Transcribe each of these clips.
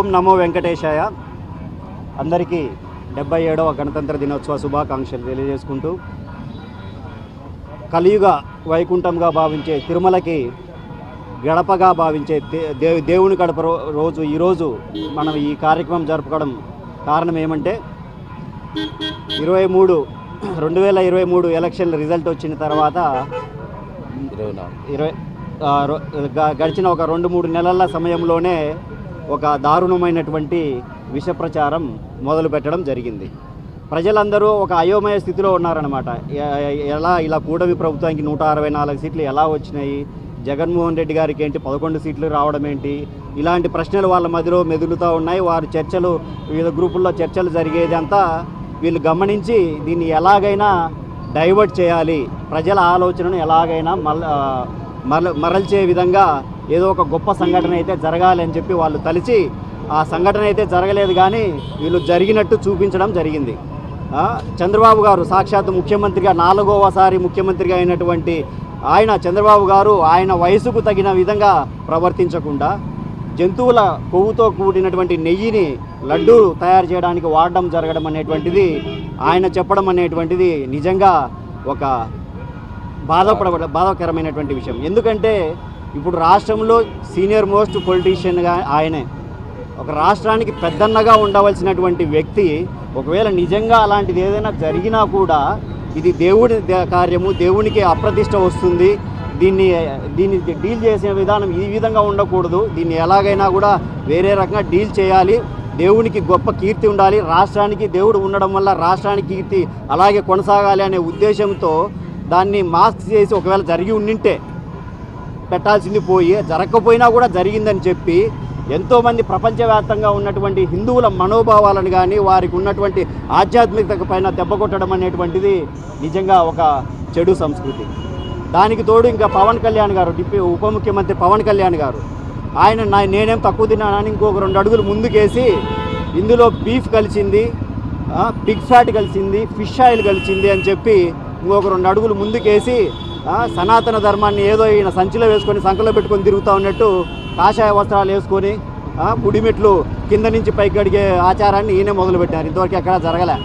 ఓం నమో వెంకటేశాయ. అందరికీ 77వ గణతంత్ర దినోత్సవ శుభాకాంక్షలు తెలియజేసుకుంటూ, కలియుగ వైకుంఠంగా భావించే తిరుమలకి గడపగా భావించే దేవుని గడప రోజు ఈరోజు మనం ఈ కార్యక్రమం జరుపుకోవడం కారణం ఏమంటే 2023 ఎలక్షన్ రిజల్ట్ వచ్చిన తర్వాత గడిచిన ఒక 2-3 నెలల సమయంలోనే ఒక దారుణమైనటువంటి విష ప్రచారం మొదలు పెట్టడం జరిగింది. ప్రజలందరూ ఒక అయోమయ స్థితిలో ఉన్నారన్నమాట. ఇలా కూటమి ప్రభుత్వానికి 164 సీట్లు ఎలా వచ్చినాయి, జగన్మోహన్ రెడ్డి గారికి ఏంటి 11 సీట్లు రావడం ఏంటి, ఇలాంటి ప్రశ్నలు వాళ్ళ మధ్యలో మెదులుతూ ఉన్నాయి. వారి చర్చలు, వివిధ గ్రూపుల్లో చర్చలు జరిగేదంతా వీళ్ళు గమనించి దీన్ని ఎలాగైనా డైవర్ట్ చేయాలి, ప్రజల ఆలోచనను ఎలాగైనా మరల్చే విధంగా ఏదో ఒక గొప్ప సంఘటన అయితే జరగాలి అని చెప్పి వాళ్ళు తలిచి, ఆ సంఘటన అయితే జరగలేదు కానీ వీళ్ళు జరిగినట్టు చూపించడం జరిగింది. చంద్రబాబు గారు సాక్షాత్ ముఖ్యమంత్రిగా 4వసారి ముఖ్యమంత్రిగా అయినటువంటి చంద్రబాబు గారు ఆయన వయసుకు తగిన విధంగా ప్రవర్తించకుండా జంతువుల కొవ్వుతో కూడినటువంటి నెయ్యిని లడ్డూ తయారు చేయడానికి వాడడం జరగడం అనేటువంటిది, ఆయన చెప్పడం అనేటువంటిది నిజంగా ఒక బాధాకరమైనటువంటి విషయం. ఎందుకంటే ఇప్పుడు రాష్ట్రంలో సీనియర్ మోస్ట్ పొలిటీషియన్గా ఆయనే, ఒక రాష్ట్రానికి పెద్దన్నగా ఉండవలసినటువంటి వ్యక్తి ఒకవేళ నిజంగా అలాంటిది ఏదైనా జరిగినా కూడా ఇది దేవుడి కార్యము, దేవునికి అప్రతిష్ట వస్తుంది, దీన్ని డీల్ చేసే విధానం ఈ విధంగా ఉండకూడదు, దీన్ని ఎలాగైనా కూడా వేరే రకంగా డీల్ చేయాలి, దేవునికి గొప్ప కీర్తి ఉండాలి, రాష్ట్రానికి దేవుడు ఉండడం వల్ల రాష్ట్రానికి కీర్తి అలాగే కొనసాగాలి అనే ఉద్దేశంతో దాన్ని మాస్క్ చేసి ఒకవేళ జరిగి ఉండింటే పెట్టాల్సింది పోయి, జరగకపోయినా కూడా జరిగిందని చెప్పి ఎంతోమంది ప్రపంచవ్యాప్తంగా ఉన్నటువంటి హిందువుల మనోభావాలను కానీ వారికి ఉన్నటువంటి ఆధ్యాత్మికత పైన దెబ్బ కొట్టడం అనేటువంటిది నిజంగా ఒక చెడు సంస్కృతి. దానికి తోడు ఇంకా పవన్ కళ్యాణ్ గారు, ఉప ముఖ్యమంత్రి పవన్ కళ్యాణ్ గారు, నేనేం తక్కువ తిన్నానని ఇంకొక 2 అడుగులు ముందుకేసి ఇందులో బీఫ్ కలిసింది, పిగ్ ఫ్యాట్ కలిసింది, ఫిష్ ఆయిల్ కలిసింది అని చెప్పి ఇంకొక 2 అడుగులు ముందుకేసి సనాతన ధర్మాన్ని ఏదో ఈయన సంచిలో వేసుకొని సంకలో పెట్టుకొని తిరుగుతూ ఉన్నట్టు కాషాయ వస్త్రాలు వేసుకొని పుడిమెట్లు కింద నుంచి పైకి అడిగే ఆచారాన్ని ఈయనే మొదలుపెట్టారు. ఇంతవరకు ఎక్కడా జరగలే.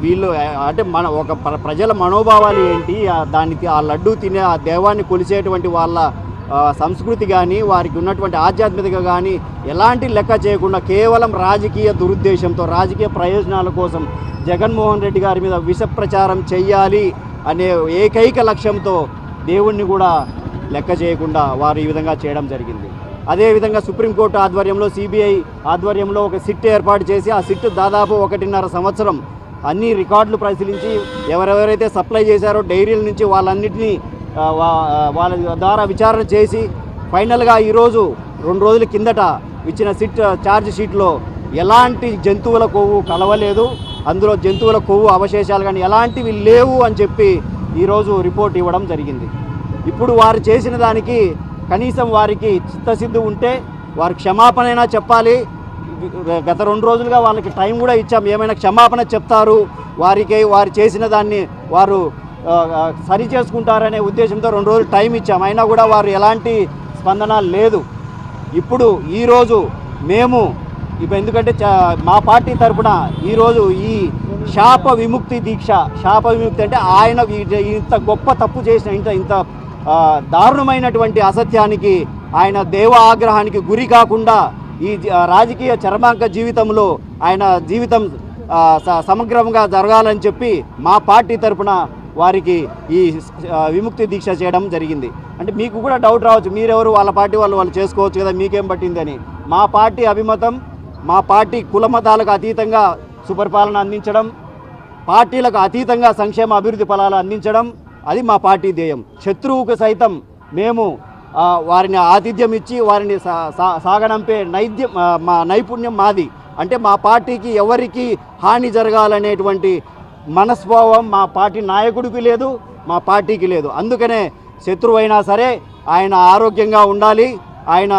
వీళ్ళు అంటే ఒక ప్రజల మనోభావాలు ఏంటి, ఆ లడ్డూ తినే ఆ దేవాన్ని కొలిసేటువంటి వాళ్ళ సంస్కృతి కానీ వారికి ఉన్నటువంటి ఆధ్యాత్మికత కానీ ఎలాంటి లెక్క చేయకుండా కేవలం రాజకీయ దురుద్దేశంతో, రాజకీయ ప్రయోజనాల కోసం జగన్మోహన్ రెడ్డి గారి మీద విష ప్రచారం చెయ్యాలి అనే ఏకైక లక్ష్యంతో దేవుణ్ణి కూడా లెక్క చేయకుండా వారు ఈ విధంగా చేయడం జరిగింది. అదేవిధంగా సుప్రీంకోర్టు ఆధ్వర్యంలో, సిబిఐ ఆధ్వర్యంలో ఒక సిట్ ఏర్పాటు చేసి ఆ సిట్ దాదాపు 1.5 సంవత్సరం అన్ని రికార్డులు పరిశీలించి ఎవరెవరైతే సప్లై చేశారో డైరీల నుంచి వాళ్ళన్నింటినీ వాళ్ళ ద్వారా విచారణ చేసి ఫైనల్గా ఈరోజు 2 రోజుల కిందట ఇచ్చిన సిట్ ఛార్జ్ షీట్లో ఎలాంటి జంతువుల కొవ్వు కలవలేదు, అందులో జంతువుల కొవ్వు అవశేషాలు కానీ ఎలాంటివి లేవు అని చెప్పి ఈరోజు రిపోర్ట్ ఇవ్వడం జరిగింది. ఇప్పుడు వారు చేసిన దానికి కనీసం వారికి చిత్తశుద్ధి ఉంటే వారు క్షమాపణైనా చెప్పాలి. గత 2 రోజులుగా వాళ్ళకి టైం కూడా ఇచ్చాం, ఏమైనా క్షమాపణ చెప్తారు, వారు చేసిన దాన్ని వారు సరి చేసుకుంటారనే ఉద్దేశంతో 2 రోజులు టైం ఇచ్చాం. అయినా కూడా వారు ఎలాంటి స్పందన లేదు. ఇప్పుడు ఈరోజు మేము ఎందుకంటే మా పార్టీ తరఫున ఈరోజు ఈ శాప విముక్తి దీక్ష, శాప విముక్తి అంటే ఆయన ఇంత గొప్ప తప్పు చేసిన ఇంత దారుణమైనటువంటి అసత్యానికి, ఆయన దేవ ఆగ్రహానికి గురి కాకుండా ఈ రాజకీయ చర్మాంక జీవితంలో ఆయన జీవితం సమగ్రంగా జరగాలని చెప్పి మా పార్టీ తరఫున వారికి ఈ విముక్తి దీక్ష చేయడం జరిగింది. అంటే మీకు కూడా డౌట్ రావచ్చు, మీరెవరు, వాళ్ళ పార్టీ వాళ్ళు చేసుకోవచ్చు కదా, మీకేం పట్టిందని. మా పార్టీ అభిమతం, మా పార్టీ కులమతాలకు అతీతంగా సుపరిపాలన అందించడం, పార్టీలకు అతీతంగా సంక్షేమ అభివృద్ధి ఫలాలు అందించడం, అది మా పార్టీ ధ్యేయం. శత్రువుకు సైతం మేము వారిని ఆతిథ్యం ఇచ్చి వారిని సాగనంపే నైపుణ్యం మాది. అంటే మా పార్టీకి ఎవరికి హాని జరగాలనేటువంటి మనస్భావం మా పార్టీ నాయకుడికి లేదు, మా పార్టీకి లేదు. అందుకనే శత్రువైనా సరే ఆయన ఆరోగ్యంగా ఉండాలి, ఆయన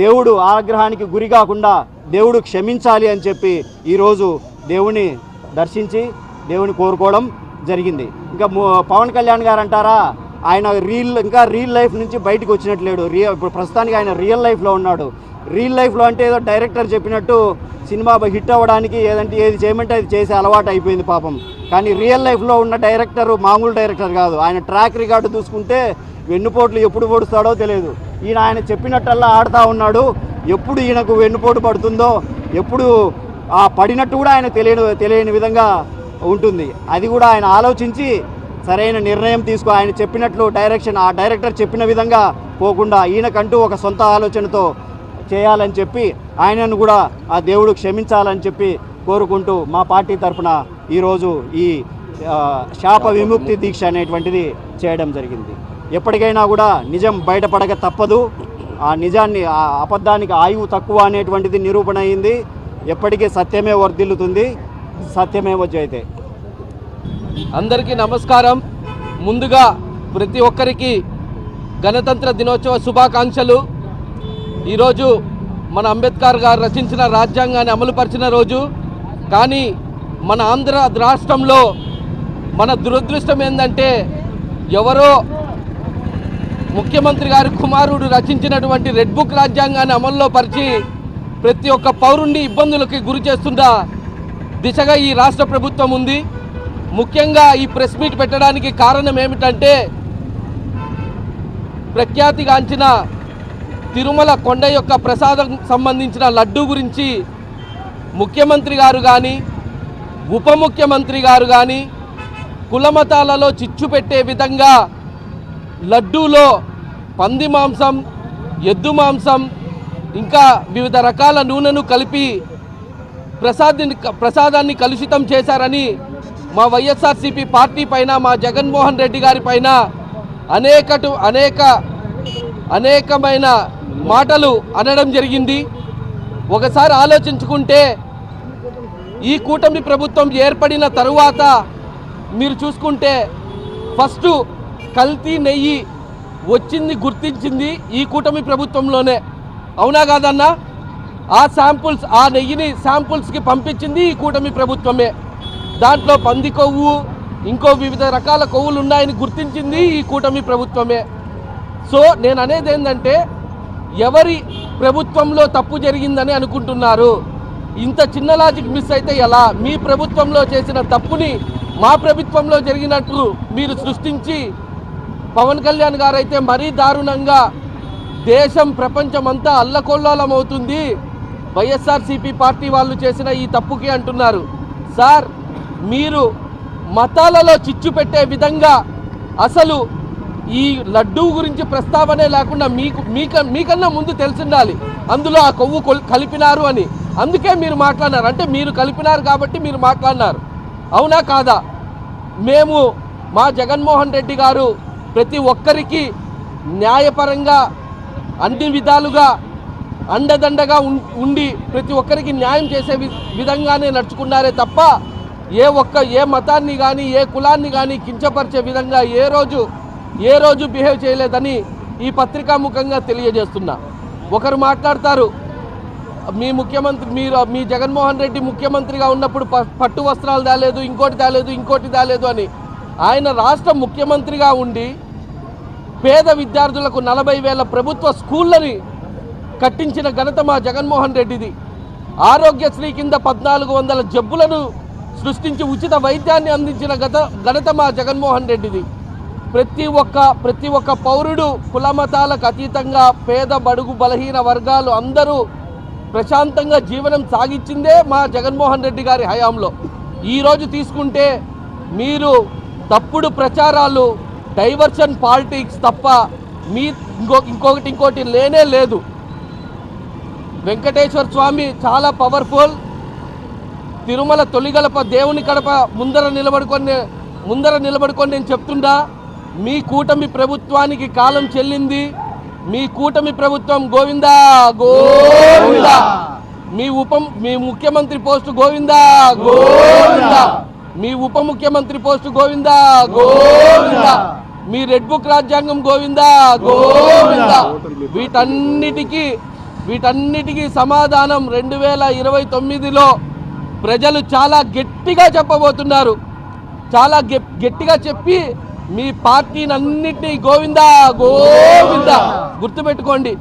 దేవుడు ఆగ్రహానికి గురి కాకుండా దేవుడు క్షమించాలి అని చెప్పి ఈరోజు దేవుని దర్శించి దేవుని కోరుకోవడం జరిగింది. ఇంకా పవన్ కళ్యాణ్ గారు అంటారా, ఆయన రియల్ లైఫ్ నుంచి బయటకు వచ్చినట్లేడు. ఇప్పుడు ప్రస్తుతానికి ఆయన రియల్ లైఫ్లో ఉన్నాడు. రియల్ లైఫ్లో అంటే ఏదో డైరెక్టర్ చెప్పినట్టు సినిమా హిట్ అవ్వడానికి ఏది చేయమంటే అది చేసే అలవాటు అయిపోయింది పాపం. కానీ రియల్ లైఫ్లో ఉన్న డైరెక్టర్ మామూలు డైరెక్టర్ కాదు. ఆయన ట్రాక్ రికార్డు చూసుకుంటే వెన్నుపోట్లు ఎప్పుడు పొడుస్తాడో తెలియదు. ఆయన చెప్పినట్టల్లా ఆడుతూ ఉన్నాడు. ఎప్పుడు ఈయనకు వెన్నుపోటు పడుతుందో, ఎప్పుడు పడినట్టు కూడా ఆయన తెలియని విధంగా ఉంటుంది. అది కూడా ఆయన ఆలోచించి సరైన నిర్ణయం ఆయన చెప్పినట్లు ఆ డైరెక్టర్ చెప్పిన విధంగా పోకుండా ఈయనకంటూ ఒక సొంత ఆలోచనతో చేయాలని చెప్పి ఆయనను కూడా ఆ దేవుడు క్షమించాలని చెప్పి కోరుకుంటూ మా పార్టీ తరఫున ఈరోజు ఈ శాప విముక్తి దీక్ష అనేటువంటిది చేయడం జరిగింది. ఎప్పటికైనా కూడా నిజం బయటపడక తప్పదు. ఆ నిజాన్ని, ఆ అబద్ధానికి ఆయువు తక్కువ అనేటువంటిది నిరూపణ అయింది. ఎప్పటికీ సత్యమే వర్ధిల్లుతుంది. సత్యమేవ జయతే. అందరికీ నమస్కారం. ముందుగా ప్రతి ఒక్కరికి గణతంత్ర దినోత్సవ శుభాకాంక్షలు. ఈరోజు మన అంబేద్కర్ గారు రచించిన రాజ్యాంగాన్ని అమలుపరిచిన రోజు. కానీ మన ఆంధ్ర రాష్ట్రంలో మన దురదృష్టం ఏంటంటే ఎవరో ముఖ్యమంత్రి గారి కుమారుడు రచించినటువంటి రెడ్ బుక్ రాజ్యాంగాన్ని అమల్లో పరిచి ప్రతి ఒక్క పౌరుణ్ణి ఇబ్బందులకి గురి చేస్తున్న దిశగా ఈ రాష్ట్ర ప్రభుత్వం ఉంది. ముఖ్యంగా ఈ ప్రెస్ మీట్ పెట్టడానికి కారణం ఏమిటంటే ప్రఖ్యాతిగాంచిన తిరుమల కొండ యొక్క ప్రసాదం సంబంధించిన లడ్డూ గురించి ముఖ్యమంత్రి గారు కానీ ఉప ముఖ్యమంత్రి గారు కానీ కులమతాలలో చిచ్చు పెట్టే విధంగా లడ్డూలో పంది మాంసం, ఎద్దు మాంసం, ఇంకా వివిధ రకాల నూనెను కలిపి ప్రసాదాన్ని కలుషితం చేశారని మా వైఎస్ఆర్సీపీ పార్టీ పైన, మా జగన్మోహన్ రెడ్డి గారి పైన అనేకమైన మాటలు అనడం జరిగింది. ఒకసారి ఆలోచించుకుంటే ఈ కూటమి ప్రభుత్వం ఏర్పడిన తరువాత మీరు చూసుకుంటే ఫస్ట్ కల్తీ నెయ్యి వచ్చింది గుర్తించింది ఈ కూటమి ప్రభుత్వంలోనే. అవునా కాదన్నా? ఆ నెయ్యిని శాంపుల్స్కి పంపించింది ఈ కూటమి ప్రభుత్వమే. దాంట్లో పంది కొవ్వు, ఇంకో వివిధ రకాల కొవ్వులు ఉన్నాయని గుర్తించింది ఈ కూటమి ప్రభుత్వమే. సో నేను అనేది ఏంటంటే ఎవరి ప్రభుత్వంలో తప్పు జరిగిందని అనుకుంటున్నారు? ఇంత చిన్న లాజిక్ మిస్ అయితే ఎలా? మీ ప్రభుత్వంలో చేసిన తప్పుని మా ప్రభుత్వంలో జరిగినట్టు మీరు సృష్టించి పవన్ కళ్యాణ్ గారు అయితే మరీ దారుణంగా దేశం ప్రపంచమంతా అల్లకొల్లోలం అవుతుంది వైఎస్ఆర్సీపీ పార్టీ వాళ్ళు చేసిన ఈ తప్పుకి అంటున్నారు. సార్, మీరు మతాలలో చిచ్చు పెట్టే విధంగా అసలు ఈ లడ్డూ గురించి ప్రస్తావనే లేకుండా మీకన్నా ముందు తెలిసిండాలి అందులో ఆ కొవ్వు కలిపినారు అని. అందుకే మీరు మాట్లాడినారు. అంటే మీరు కలిపినారు కాబట్టి మీరు మాట్లాడినారు. అవునా కాదా? మేము మా జగన్మోహన్ రెడ్డి గారు ప్రతి ఒక్కరికి న్యాయపరంగా అన్ని విధాలుగా అండదండగా ఉండి ప్రతి ఒక్కరికి న్యాయం చేసే విధంగానే నడుచుకున్నారే తప్ప ఏ మతాన్ని కానీ ఏ కులాన్ని కానీ కించపరిచే విధంగా ఏ రోజు బిహేవ్ చేయలేదని ఈ పత్రికాముఖంగా తెలియజేస్తున్నా. ఒకరు మాట్లాడతారు, మీ జగన్మోహన్ రెడ్డి ముఖ్యమంత్రిగా ఉన్నప్పుడు పట్టు వస్త్రాలు తేలేదు, ఇంకోటి తేలేదు అని. ఆయన రాష్ట్ర ముఖ్యమంత్రిగా ఉండి పేద విద్యార్థులకు 40,000 ప్రభుత్వ స్కూళ్ళని కట్టించిన ఘనత మా జగన్మోహన్ రెడ్డిది. ఆరోగ్యశ్రీ కింద 1400 జబ్బులను సృష్టించి ఉచిత వైద్యాన్ని అందించిన ఘనత మా జగన్మోహన్ రెడ్డిది. ప్రతి ఒక్క పౌరుడు కులమతాలకు అతీతంగా పేద బడుగు బలహీన వర్గాలు అందరూ ప్రశాంతంగా జీవనం సాగించిందే మా జగన్మోహన్ రెడ్డి గారి హయాంలో. ఈరోజు తీసుకుంటే మీరు తప్పుడు ప్రచారాలు, డైవర్షన్ పాలిటిక్స్ తప్ప ఇంకోటి లేనే లేదు. వెంకటేశ్వర స్వామి చాలా పవర్ఫుల్. తిరుమల తొలిగడప దేవుని కడప ముందర నిలబడుకొని నేను చెప్తుండా, మీ కూటమి ప్రభుత్వానికి కాలం చెల్లింది. మీ కూటమి ప్రభుత్వం గోవిందా గోవిందా. మీ ముఖ్యమంత్రి పోస్టు గోవిందా గోవిందా. మీ ఉప ముఖ్యమంత్రి పోస్టు గోవిందా గోవిందా. మీ రెడ్ బుక్ రాజ్యాంగం గోవిందా గోవిందా. వీటన్నిటికీ సమాధానం 2029లో ప్రజలు చాలా గట్టిగా చెప్పబోతున్నారు. చాలా గట్టిగా చెప్పి మీ పార్టీని అన్నిటినీ గోవిందా గోవిందా. గుర్తుపెట్టుకోండి.